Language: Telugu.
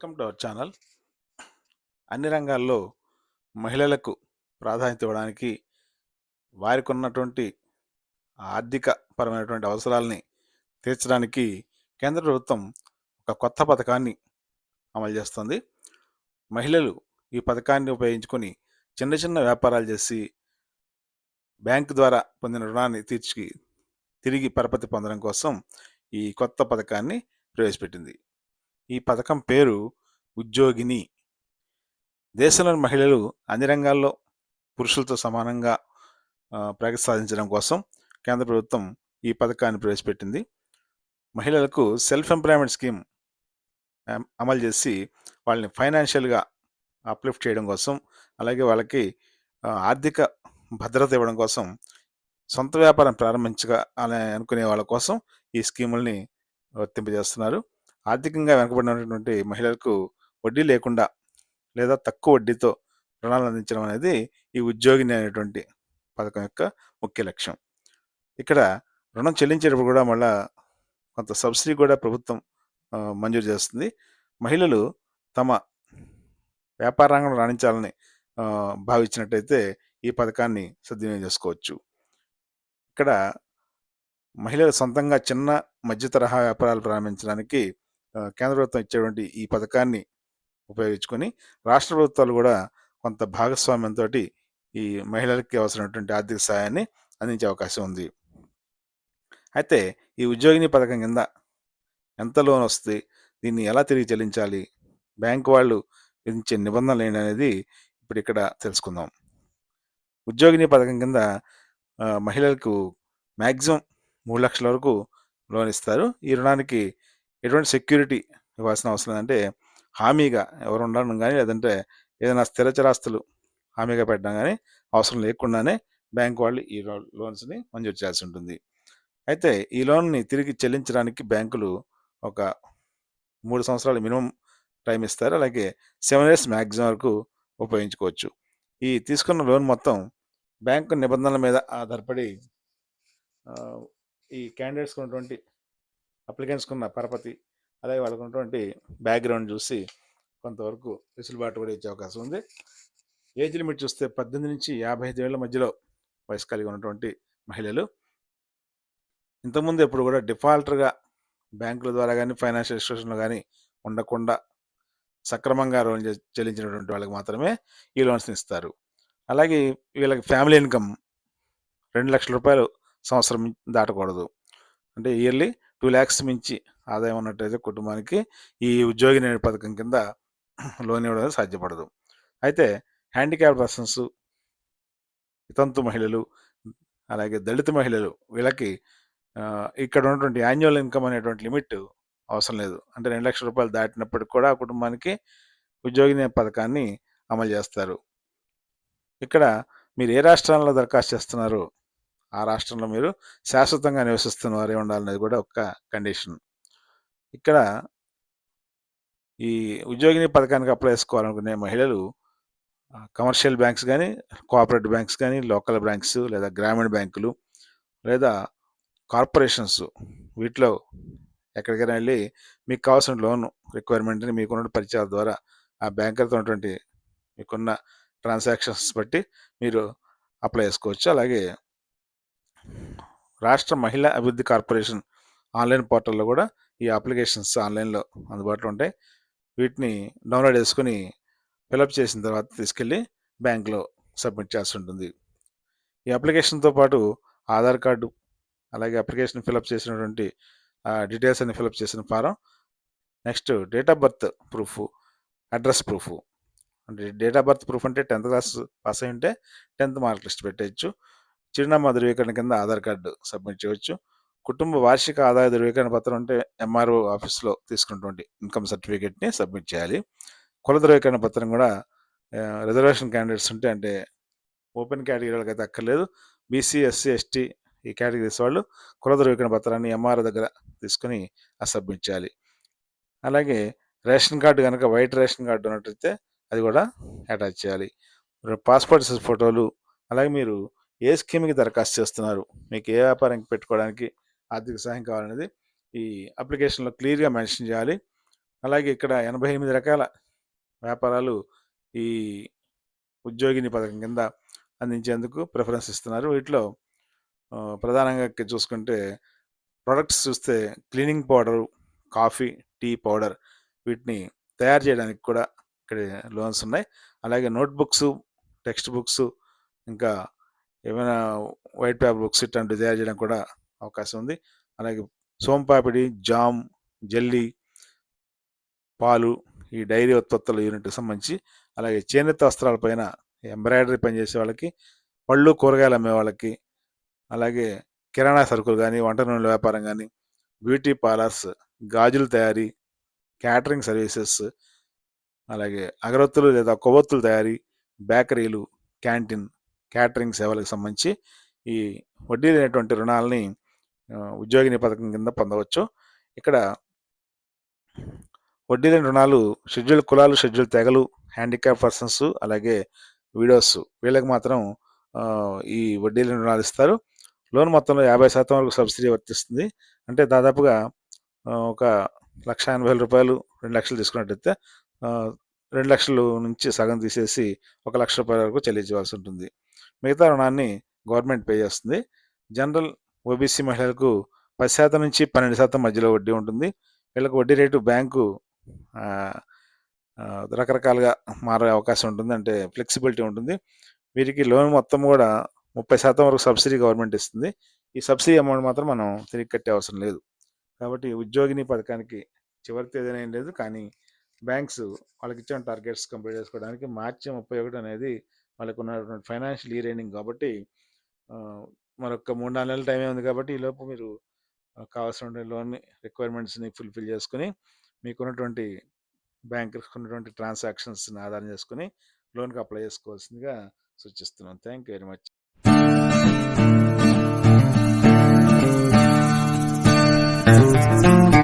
Welcome to our channel. అన్ని రంగాల్లో మహిళలకు ప్రాధాన్యత ఇవ్వడానికి వారికి ఉన్నటువంటి ఆర్థిక పరమైనటువంటి అవసరాలని తీర్చడానికి కేంద్ర ప్రభుత్వం ఒక కొత్త పథకాన్ని అమలు చేస్తుంది. మహిళలు ఈ పథకాన్ని ఉపయోగించుకొని చిన్న చిన్న వ్యాపారాలు చేసి బ్యాంకు ద్వారా పొందిన రుణాన్ని తిరిగి పరపతి పొందడం కోసం ఈ కొత్త పథకాన్ని ప్రవేశపెట్టింది. ఈ పథకం పేరు ఉద్యోగిని. దేశంలోని మహిళలు అన్ని రంగాల్లో పురుషులతో సమానంగా ప్రగతి సాధించడం కోసం కేంద్ర ప్రభుత్వం ఈ పథకాన్ని ప్రవేశపెట్టింది. మహిళలకు సెల్ఫ్ ఎంప్లాయ్మెంట్ స్కీమ్ అమలు చేసి వాళ్ళని ఫైనాన్షియల్గా అప్లిఫ్ట్ చేయడం కోసం, అలాగే వాళ్ళకి ఆర్థిక భద్రత ఇవ్వడం కోసం, సొంత వ్యాపారం ప్రారంభించాలని అనుకునే వాళ్ళ కోసం ఈ స్కీముల్ని వర్తింపజేస్తున్నారు. ఆర్థికంగా వెనుకబడినటువంటి మహిళలకు వడ్డీ లేకుండా లేదా తక్కువ వడ్డీతో రుణాలు అందించడం అనేది ఈ ఉద్యోగిని అనేటువంటి పథకం యొక్క ముఖ్య లక్ష్యం. ఇక్కడ రుణం చెల్లించేటప్పుడు కూడా మళ్ళా కొంత సబ్సిడీ కూడా ప్రభుత్వం మంజూరు చేస్తుంది. మహిళలు తమ వ్యాపారంగంలో రాణించాలని భావించినట్టయితే ఈ పథకాన్ని సద్వినియోగం చేసుకోవచ్చు. ఇక్కడ మహిళలు సొంతంగా చిన్న మధ్య తరహా వ్యాపారాలు ప్రారంభించడానికి కేంద్ర ప్రభుత్వం ఇచ్చేటువంటి ఈ పథకాన్ని ఉపయోగించుకొని రాష్ట్ర ప్రభుత్వాలు కూడా కొంత భాగస్వామ్యంతో ఈ మహిళలకి అవసరమైనటువంటి ఆర్థిక సహాయాన్ని అందించే అవకాశం ఉంది. అయితే ఈ ఉద్యోగిని పథకం కింద ఎంత లోన్ వస్తుంది, దీన్ని ఎలా తిరిగి చెల్లించాలి, బ్యాంకు వాళ్ళు విధించే నిబంధనలు ఏంటి అనేది ఇప్పుడు ఇక్కడ తెలుసుకుందాం. ఉద్యోగిని పథకం కింద మహిళలకు మ్యాక్సిమం 3 లక్షల వరకు లోన్ ఇస్తారు. ఈ రుణానికి ఎటువంటి సెక్యూరిటీ ఇవ్వాల్సిన అవసరం లేదంటే హామీగా ఎవరు ఉండడం కానీ, లేదంటే ఏదైనా స్థిరచరాస్తులు హామీగా పెట్టడం కానీ అవసరం లేకుండానే బ్యాంకు వాళ్ళు ఈ లోన్స్ని మంజూరు చేయాల్సి ఉంటుంది. అయితే ఈ లోన్ని తిరిగి చెల్లించడానికి బ్యాంకులు ఒక 3 సంవత్సరాలు మినిమం టైం ఇస్తారు. అలాగే 7 years మ్యాక్సిమం వరకు ఉపయోగించుకోవచ్చు. ఈ తీసుకున్న లోన్ మొత్తం బ్యాంకు నిబంధనల మీద ఆధారపడి ఈ క్యాండిడేట్స్కి ఉన్నటువంటి అప్లికెంట్స్కి ఉన్న పరపతి, అలాగే వాళ్ళకు ఉన్నటువంటి బ్యాక్గ్రౌండ్ చూసి కొంతవరకు వెసులుబాటు కూడా ఇచ్చే అవకాశం ఉంది. ఏజ్ లిమిట్ చూస్తే 18 నుంచి 55 ఏళ్ల మధ్యలో వయసు కలిగి ఉన్నటువంటి మహిళలు. ఇంతకుముందు ఎప్పుడు కూడా డిఫాల్టర్గా బ్యాంకుల ద్వారా కానీ ఫైనాన్షియల్ ఇన్స్టిట్యూషన్లో కానీ ఉండకుండా సక్రమంగా లోన్ చెల్లించినటువంటి వాళ్ళకి మాత్రమే ఈ లోన్స్ని ఇస్తారు. అలాగే వీళ్ళకి ఫ్యామిలీ ఇన్కమ్ 2 లక్షల రూపాయలు సంవత్సరం దాటకూడదు. అంటే ఇయర్లీ 2 lakhs మించి ఆదాయం ఉన్నట్టయితే కుటుంబానికి ఈ ఉద్యోగిని పథకం కింద లోన్ ఇవ్వడం సాధ్యపడదు. అయితే హ్యాండిక్యాప్ పర్సన్స్, వితంతు మహిళలు, అలాగే దళిత మహిళలు, వీళ్ళకి ఇక్కడ ఉన్నటువంటి యాన్యువల్ ఇన్కమ్ అనేటువంటి లిమిట్ అవసరం లేదు. అంటే 2 లక్షల రూపాయలు దాటినప్పటికి కూడా ఆ కుటుంబానికి ఉద్యోగిని పథకాన్ని అమలు చేస్తారు. ఇక్కడ మీరు ఏ రాష్ట్రాల్లో దరఖాస్తు చేస్తున్నారో ఆ రాష్ట్రంలో మీరు శాశ్వతంగా నివసిస్తున్న వారే ఉండాలనేది కూడా ఒక కండిషన్. ఇక్కడ ఈ ఉద్యోగిని పథకానికి అప్లై చేసుకోవాలనుకునే మహిళలు కమర్షియల్ బ్యాంక్స్ కానీ, కోఆపరేటివ్ బ్యాంక్స్ కానీ, లోకల్ బ్యాంక్స్ లేదా గ్రామీణ బ్యాంకులు లేదా కార్పొరేషన్స్, వీటిలో ఎక్కడికైనా వెళ్ళి మీకు కావాల్సిన లోన్ రిక్వైర్మెంట్ని మీకున్న పరిచయాల ద్వారా ఆ బ్యాంకులతో ఉన్నటువంటి మీకున్న ట్రాన్సాక్షన్స్ బట్టి మీరు అప్లై చేసుకోవచ్చు. అలాగే రాష్ట్ర మహిళా అభివృద్ధి కార్పొరేషన్ ఆన్లైన్ పోర్టల్లో కూడా ఈ అప్లికేషన్స్ ఆన్లైన్లో అందుబాటులో ఉంటాయి. వీటిని డౌన్లోడ్ చేసుకుని ఫిలప్ చేసిన తర్వాత తీసుకెళ్ళి బ్యాంకులో సబ్మిట్ చేయాల్సి ఉంటుంది. ఈ అప్లికేషన్తో పాటు ఆధార్ కార్డు, అలాగే అప్లికేషన్ ఫిలప్ చేసినటువంటి డీటెయిల్స్ అన్ని ఫిలప్ చేసిన form, next date of birth proof, address proof. అంటే డేట్ ఆఫ్ బర్త్ ప్రూఫ్ అంటే 10th క్లాస్ పాస్ అయి ఉంటే 10th మార్క్ లిస్ట్ పెట్టేయచ్చు. చిరునామా ధృవీకరణ కింద ఆధార్ కార్డు సబ్మిట్ చేయవచ్చు. కుటుంబ వార్షిక ఆదాయ ధృవీకరణ పత్రం అంటే ఎంఆర్ఓ ఆఫీస్లో తీసుకున్నటువంటి ఇన్కమ్ సర్టిఫికేట్ని సబ్మిట్ చేయాలి. కుల ధృవీకరణ పత్రం కూడా రిజర్వేషన్ క్యాండిడేట్స్ ఉంటే, అంటే ఓపెన్ కేటగిరీ వాళ్ళకి అయితే అక్కర్లేదు, బీసీ, ఎస్సీ, ఎస్టీ ఈ కేటగిరీస్ వాళ్ళు కుల ధృవీకరణ పత్రాన్ని ఎంఆర్ఓ దగ్గర తీసుకుని సబ్మిట్ చేయాలి. అలాగే రేషన్ కార్డు కనుక వైట్ రేషన్ కార్డు ఉన్నట్టయితే అది కూడా అటాచ్ చేయాలి. పాస్పోర్ట్ సైజ్ ఫోటోలు, అలాగే మీరు ఏ స్కీమ్కి దరఖాస్తు చేస్తున్నారు, మీకు ఏ వ్యాపారానికి పెట్టుకోవడానికి ఆర్థిక సహాయం కావాలనేది ఈ అప్లికేషన్లో క్లియర్గా మెన్షన్ చేయాలి. అలాగే ఇక్కడ 88 రకాల వ్యాపారాలు ఈ ఉద్యోగిని పథకం కింద అందించేందుకు ప్రిఫరెన్స్ ఇస్తున్నారు. వీటిలో ప్రధానంగా చూసుకుంటే ప్రొడక్ట్స్ చూస్తే cleaning powder, coffee, tea powder వీటిని తయారు చేయడానికి కూడా ఇక్కడ లోన్స్ ఉన్నాయి. అలాగే నోట్బుక్స్, టెక్స్ట్ బుక్స్, ఇంకా ఏమైనా వైట్ పేపర్ బుక్స్ ఇట్లాంటివి తయారు చేయడానికి కూడా అవకాశం ఉంది. అలాగే సోంపాపిడి, జామ్, జెల్లీ, పాలు, ఈ డైరీ ఉత్పత్తుల యూనిట్కి సంబంధించి, అలాగే చేనేత వస్త్రాలపైన ఎంబ్రాయిడరీ పనిచేసే వాళ్ళకి, పళ్ళు కూరగాయలు అమ్మే వాళ్ళకి, అలాగే కిరాణా సరుకులు కానీ, వంట నూనెల వ్యాపారం కానీ, బ్యూటీ పార్లర్స్, గాజుల తయారీ, క్యాటరింగ్ సర్వీసెస్, అలాగే అగరొత్తులు లేదా కొవ్వొత్తుల తయారీ, బేకరీలు, క్యాంటీన్, క్యాటరింగ్ సేవలకు సంబంధించి ఈ వడ్డీ లేనటువంటి రుణాలని ఉద్యోగిని పథకం కింద పొందవచ్చు. ఇక్కడ వడ్డీ లేని రుణాలు షెడ్యూల్ కులాలు, షెడ్యూల్ తెగలు, హ్యాండిక్యాప్ పర్సన్స్, అలాగే విడోస్ వీళ్ళకి మాత్రం ఈ వడ్డీ లేని రుణాలు ఇస్తారు. లోన్ మొత్తంలో 50% వరకు సబ్సిడీ వర్తిస్తుంది. అంటే దాదాపుగా ఒక 1,80,000 2 లక్షలు తీసుకున్నట్టయితే 2 లక్షల నుంచి సగం తీసేసి 1 లక్ష రూపాయల వరకు చెల్లించవలసి ఉంటుంది. మిగతా రుణాన్ని గవర్నమెంట్ పే చేస్తుంది. జనరల్ ఓబీసీ మహిళలకు 10% నుంచి 12% మధ్యలో వడ్డీ ఉంటుంది. వీళ్ళకి వడ్డీ రేటు బ్యాంకు రకరకాలుగా మారే అవకాశం ఉంటుంది, అంటే ఫ్లెక్సిబిలిటీ ఉంటుంది. వీరికి లోన్ మొత్తం కూడా 30% వరకు సబ్సిడీ గవర్నమెంట్ ఇస్తుంది. ఈ సబ్సిడీ అమౌంట్ మాత్రం మనం తిరిగి కట్టే అవసరం లేదు. కాబట్టి ఉద్యోగిని పథకానికి చివరి తేదీన ఏం లేదు, కానీ బ్యాంక్స్ వాళ్ళకి ఇచ్చిన టార్గెట్స్ కంప్లీట్ చేసుకోవడానికి మార్చి 31 అనేది వాళ్ళకు ఉన్నటువంటి ఫైనాన్షియల్ ఇయర్ ఎండింగ్. కాబట్టి మరొక 3-4 నెలల టైమే ఉంది. కాబట్టి ఈలోపు మీరు కావాల్సిన లోన్ రిక్వైర్మెంట్స్ని ఫుల్ఫిల్ చేసుకుని మీకున్నటువంటి బ్యాంకుకు ఉన్నటువంటి ట్రాన్సాక్షన్స్ని ఆధారం చేసుకుని లోన్కి అప్లై చేసుకోవాల్సిందిగా సూచిస్తున్నాను. Thank you very much.